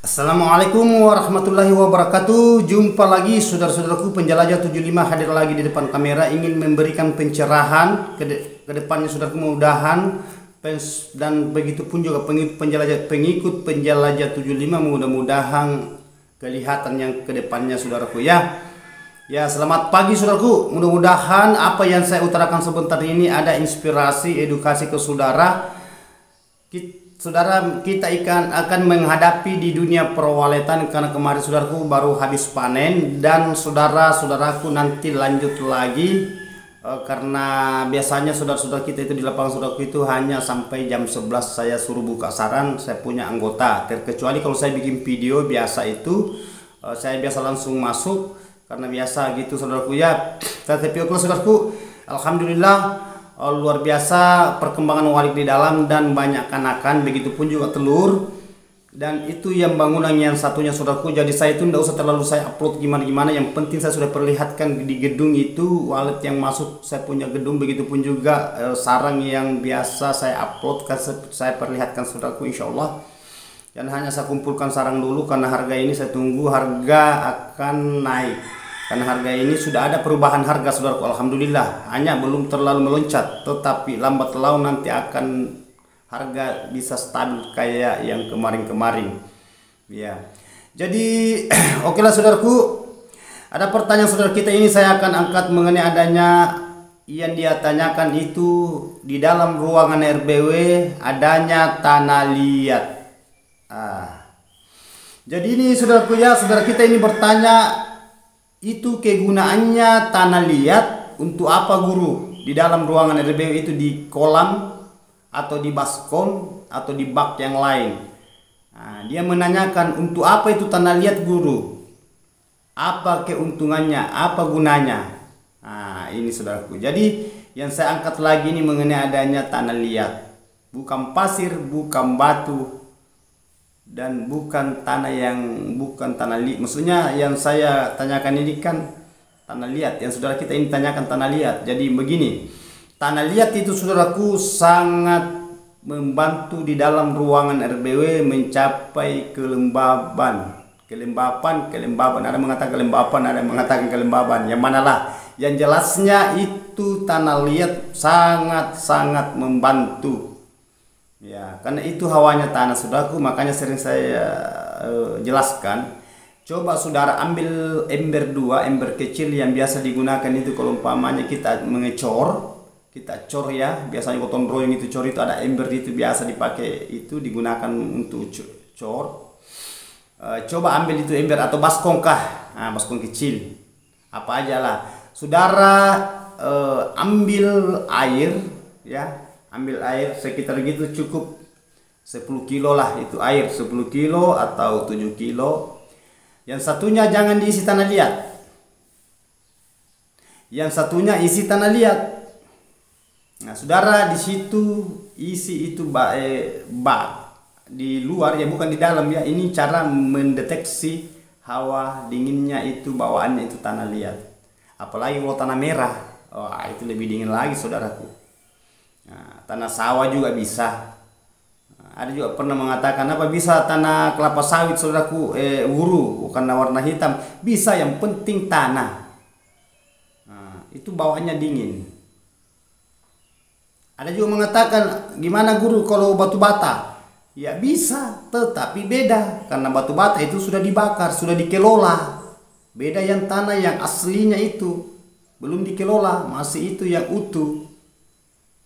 Assalamualaikum warahmatullahi wabarakatuh. Jumpa lagi saudara-saudaraku penjelajah 75 hadir lagi di depan kamera ingin memberikan pencerahan ke depannya saudaraku, mudah-mudahan dan begitu pun juga pengikut penjelajah 75 mudah-mudahan kelihatan yang ke depannya saudaraku ya. Ya, selamat pagi saudaraku. Mudah-mudahan apa yang saya utarakan sebentar ini ada inspirasi edukasi ke saudara. Saudara, kita akan menghadapi di dunia perwaletan karena kemarin saudaraku baru habis panen, dan saudaraku nanti lanjut lagi karena biasanya saudara-saudara kita itu di lapangan saudaraku itu hanya sampai jam 11 saya suruh buka saran, saya punya anggota, terkecuali kalau saya bikin video biasa itu saya biasa langsung masuk karena biasa gitu saudaraku ya. Tapi oke saudaraku, alhamdulillah luar biasa perkembangan walik di dalam dan banyak anakan, begitupun juga telur. Dan itu yang bangunan yang satunya saudaraku, jadi saya itu tidak usah terlalu saya upload gimana-gimana, yang penting saya sudah perlihatkan di gedung itu walet yang masuk, saya punya gedung, begitupun juga sarang yang biasa saya upload, saya perlihatkan saudaraku insyaallah. Dan hanya saya kumpulkan sarang dulu karena harga ini saya tunggu harga akan naik. Karena harga ini sudah ada perubahan harga saudaraku, alhamdulillah, hanya belum terlalu meloncat, tetapi lambat laun nanti akan harga bisa stabil kayak yang kemarin-kemarin ya. Jadi oke lah saudaraku, ada pertanyaan saudara kita ini saya akan angkat mengenai adanya yang dia tanyakan itu di dalam ruangan RBW adanya tanah liat. Jadi ini saudaraku ya, saudara kita ini bertanya, itu kegunaannya tanah liat untuk apa guru di dalam ruangan RBW itu, di kolam atau di baskom atau di bak yang lain. Dia menanyakan untuk apa itu tanah liat guru, apa keuntungannya, apa gunanya. Ini saudaraku, jadi yang saya angkat lagi ini mengenai adanya tanah liat, bukan pasir, bukan batu, dan bukan tanah liat. Maksudnya yang saya tanyakan ini kan tanah liat, yang saudara kita ini tanyakan tanah liat. Jadi begini, tanah liat itu saudaraku sangat membantu di dalam ruangan RBW mencapai kelembaban. Ada mengatakan kelembapan, ada mengatakan kelembaban, yang manalah yang jelasnya itu tanah liat sangat membantu ya, karena itu hawanya tanah saudaraku, makanya sering saya jelaskan. Coba saudara ambil ember 2, ember kecil yang biasa digunakan itu kalau umpamanya kita mengecor, kita cor ya, biasanya gotong royong itu cor, itu ada ember itu biasa dipakai, itu digunakan untuk cor. Coba ambil itu ember atau baskom kah, baskom kecil apa aja lah saudara, ambil air ya, ambil air sekitar gitu, cukup 10 kilo lah itu air, 10 kilo atau 7 kilo. Yang satunya jangan diisi tanah liat, yang satunya isi tanah liat. Saudara di situ isi itu bak di luar ya, bukan di dalam ya. Ini cara mendeteksi hawa dinginnya itu, bawaannya itu tanah liat. Apalagi kalau tanah merah, itu lebih dingin lagi saudaraku. Tanah sawah juga bisa. Ada juga pernah mengatakan apa bisa tanah kelapa sawit saudaraku, guru, bukan warna hitam, bisa, yang penting tanah. Itu bawaannya dingin. Ada juga mengatakan gimana guru kalau batu bata? Ya bisa, tetapi beda karena batu bata itu sudah dibakar, sudah dikelola. Beda yang tanah yang aslinya itu belum dikelola, masih itu yang utuh.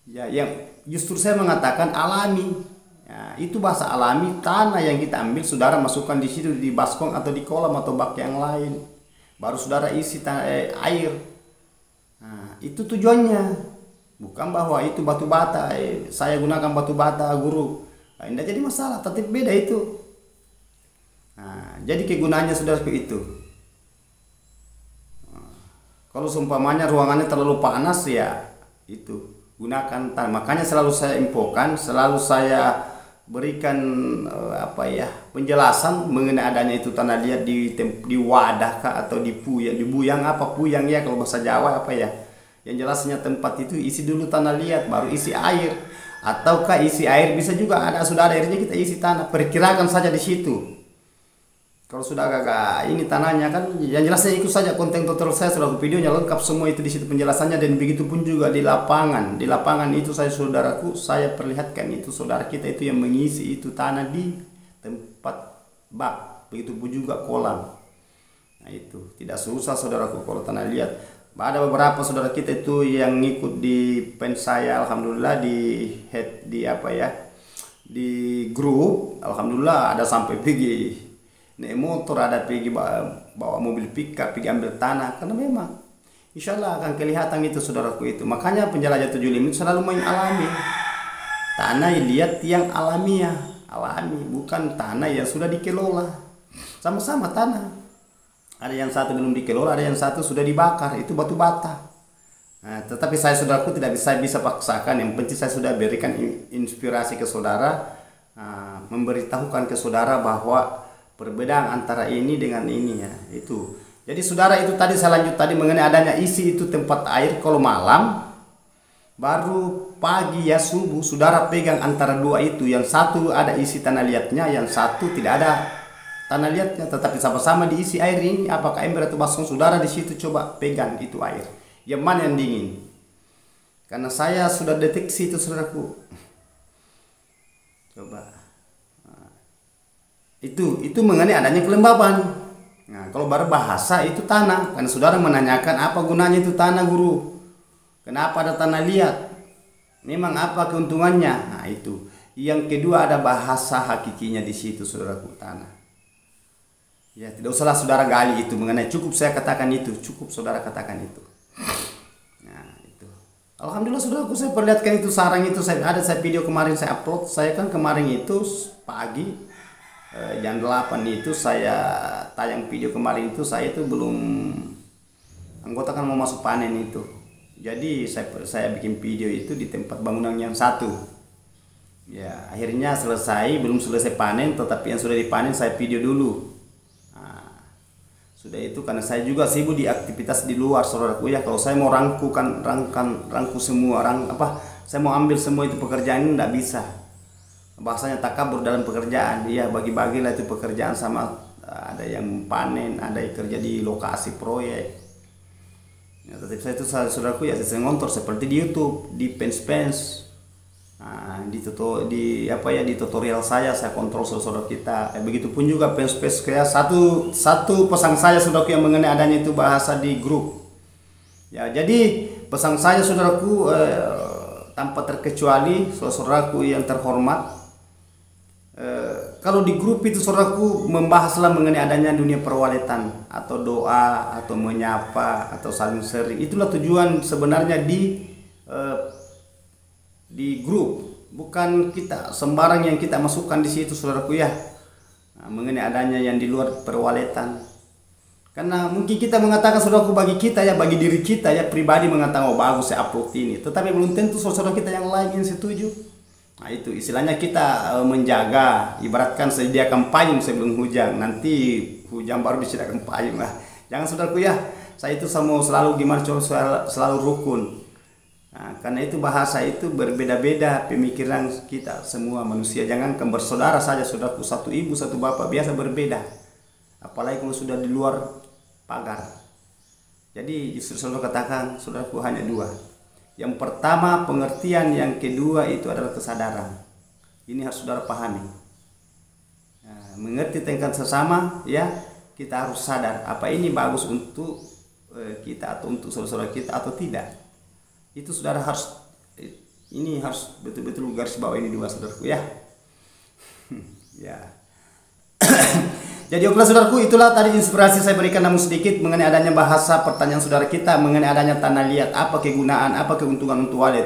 Ya, yang justru saya mengatakan alami. Ya, itu bahasa alami, tanah yang kita ambil saudara masukkan di situ, di baskom atau di kolam atau bak yang lain. Baru saudara isi air. Itu tujuannya. Bukan bahwa itu batu bata, saya gunakan batu bata guru. Tidak jadi masalah, tapi beda itu. Jadi kegunaannya saudara itu. Kalau seumpamanya ruangannya terlalu panas ya itu gunakan tanah. Makanya selalu saya infokan, selalu saya berikan penjelasan mengenai adanya itu tanah liat di wadah kah atau di buyang apa puyang ya kalau bahasa Jawa apa ya. Yang jelasnya tempat itu isi dulu tanah liat baru isi air. ataukah isi air, bisa juga ada sudah ada airnya kita isi tanah, perkirakan saja di situ. Kalau sudah agak ini tanahnya kan, yang jelasnya ikut saja konten tutorial saya, sudah videonya lengkap semua itu di situ penjelasannya, dan begitu pun juga di lapangan. Di lapangan itu saudaraku, saya perlihatkan itu saudara kita itu yang mengisi itu tanah di tempat bak, begitu pun juga kolam. Nah itu tidak susah saudaraku kalau tanah liat. Ada beberapa saudara kita itu yang ngikut di pen saya, alhamdulillah di grup, alhamdulillah ada sampai pergi naik motor, ada pergi bawa mobil pickup pergi ambil tanah, karena memang insya Allah akan kelihatan itu saudaraku itu. Makanya penjelajah 75 itu selalu main alami, tanah lihat yang alami, bukan tanah yang sudah dikelola. Sama-sama tanah, ada yang satu belum dikelola, ada yang satu sudah dibakar, itu batu bata. Nah, tetapi saya saudaraku tidak bisa paksakan, yang penting saya sudah berikan inspirasi ke saudara, memberitahukan ke saudara bahwa perbedaan antara ini dengan ini ya itu. Jadi saudara itu tadi saya lanjut tadi mengenai adanya isi itu tempat air, kalau malam baru pagi ya subuh saudara pegang antara dua itu, yang satu ada isi tanah liatnya, yang satu tidak ada tanah liatnya, tetapi sama-sama diisi air ini, apakah ember atau baskom, saudara di situ coba pegang itu air yang mana yang dingin, karena saya sudah deteksi itu saudaraku. Coba itu mengenai adanya kelembaban. Nah, kalau baru bahasa itu tanah, karena saudara menanyakan apa gunanya itu tanah guru, kenapa ada tanah liat, memang apa keuntungannya. Nah itu yang kedua, ada bahasa hakikinya di situ saudaraku, tanah ya. Tidak usahlah saudara gali itu mengenai, cukup saya katakan itu, cukup saudara katakan itu. Nah itu alhamdulillah saudaraku, saya perlihatkan itu sarang itu, saya video kemarin saya upload, saya kan kemarin itu pagi jam 8 itu saya tayang video kemarin itu, saya itu belum, anggota kan mau masuk panen itu, jadi saya bikin video itu di tempat bangunan yang satu ya. Akhirnya belum selesai panen, tetapi yang sudah dipanen saya video dulu. Nah, sudah itu karena saya juga sibuk di aktivitas di luar saudaraku ya. Kalau saya mau rangku semua saya mau ambil semua itu pekerjaan ini tidak bisa, bahasanya takabur dalam pekerjaan ya. Bagi-bagilah itu pekerjaan, sama ada yang panen, ada yang kerja di lokasi proyek ya. Tetapi saya itu saudaraku ya, saya ngontor seperti di YouTube, di pens di tutorial saya kontrol saudara kita. Begitupun juga pens kayak satu pesan saya saudaraku yang mengenai adanya itu bahasa di grup ya. Jadi pesan saya saudaraku, tanpa terkecuali saudaraku yang terhormat, kalau di grup itu saudaraku membahaslah mengenai adanya dunia perwaletan, atau doa, atau menyapa, atau saling sharing. Itulah tujuan sebenarnya di grup, bukan kita sembarang yang kita masukkan di situ saudaraku ya. Nah, mengenai adanya yang di luar perwaletan, karena mungkin kita mengatakan saudaraku, bagi kita ya, bagi diri kita ya pribadi mengatakan oh bagus saya upload ini, tetapi belum tentu saudara kita yang lain yang setuju. Nah itu istilahnya kita menjaga, ibaratkan sediakan payung sebelum hujan, nanti hujan baru disediakan payung lah. Jangan saudaraku ya, saya itu mau selalu gimana, selalu rukun. Nah, karena itu bahasa itu berbeda-beda pemikiran kita semua manusia, jangan bersaudara saja saudaraku, satu ibu satu bapak biasa berbeda, apalagi kalau sudah di luar pagar. Jadi justru saudara katakan saudaraku hanya dua. Yang pertama pengertian, yang kedua itu adalah kesadaran. Ini harus saudara pahami. Nah, mengerti tentang sesama ya, kita harus sadar apa ini bagus untuk kita atau untuk saudara kita atau tidak. Itu saudara harus betul-betul garis bawah ini dua saudaraku ya. Ya. Jadi okelah saudaraku, itulah tadi inspirasi saya berikan namun sedikit mengenai adanya bahasa pertanyaan saudara kita mengenai adanya tanah liat, apa kegunaan, apa keuntungan untuk walet.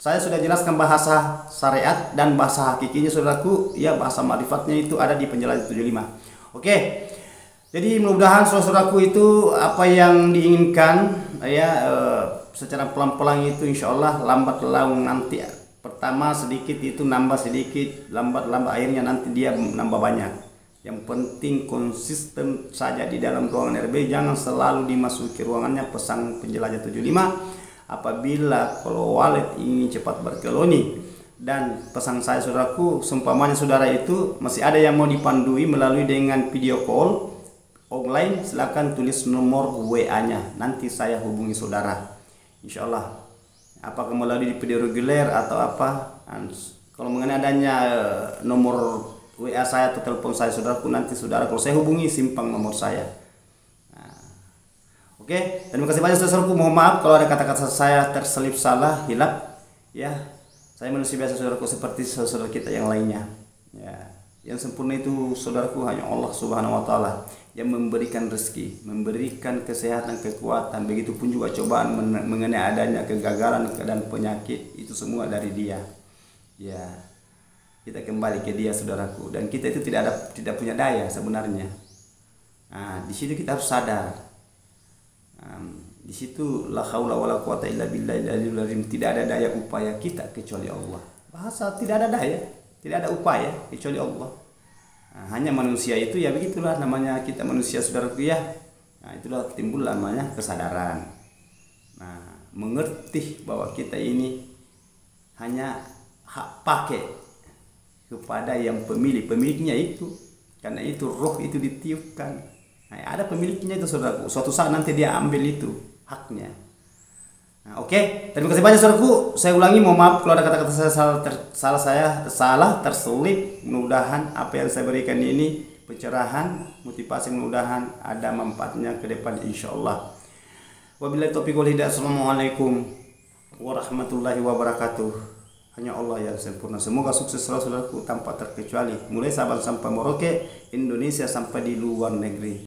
Saya sudah jelaskan bahasa syariat dan bahasa hakikinya saudaraku ya, bahasa ma'rifatnya itu ada di penjelasan 75. Oke. Jadi mudah-mudahan saudaraku itu apa yang diinginkan ya, secara pelan-pelan itu insyaallah lambat laun nanti. Pertama sedikit itu nambah sedikit, lambat akhirnya nanti dia nambah banyak. Yang penting konsisten saja di dalam ruangan RB, jangan selalu dimasuki ruangannya. Pesan penjelajah 75, apabila kalau walet ingin cepat berkoloni, Dan pesan saya saudaraku, seumpamanya saudara itu masih ada yang mau dipandui melalui dengan video call online, silakan tulis nomor WA-nya, nanti saya hubungi saudara. Insya Allah, apakah melalui video reguler atau apa, kalau mengenai adanya nomor WA saya atau telepon saya saudaraku, nanti saudara kalau saya hubungi simpang nomor saya. Oke, terima kasih banyak saudaraku. Mohon maaf kalau ada kata-kata saya terselip salah, hilap. Ya, saya manusia biasa saudaraku, seperti saudara kita yang lainnya. Ya, yang sempurna itu saudaraku hanya Allah Subhanahu Wa Taala yang memberikan rezeki, memberikan kesehatan, kekuatan. Begitupun juga cobaan mengenai adanya kegagalan dan penyakit, itu semua dari Dia. Ya, kita kembali ke Dia saudaraku, dan kita itu tidak punya daya sebenarnya. Nah, di situ kita harus sadar. Di situ la haula wala quwata illa billahil aliyil azim, tidak ada daya upaya kita kecuali Allah. Bahasa tidak ada daya, tidak ada upaya kecuali Allah. Nah, hanya manusia itu ya begitulah namanya, kita manusia saudaraku ya. Nah, itulah timbul namanya kesadaran. Nah, mengerti bahwa kita ini hanya hak pakai kepada yang pemiliknya itu. Karena itu roh itu ditiupkan. Nah, ada pemiliknya itu saudaraku. Suatu saat nanti dia ambil itu haknya. Nah, oke, terima kasih banyak saudaraku. Saya ulangi, mohon maaf kalau ada kata-kata saya salah terselip. Mudah-mudahan apa yang saya berikan ini pencerahan, motivasi, mudah-mudahan ada manfaatnya ke depan insyaallah. Wabillahi taufiq wal hidayah. Assalamualaikum warahmatullahi wabarakatuh. Hanya Allah yang sempurna. Semoga sukses selalu saudaraku tanpa terkecuali, mulai Sabang sampai Merauke, Indonesia sampai di luar negeri.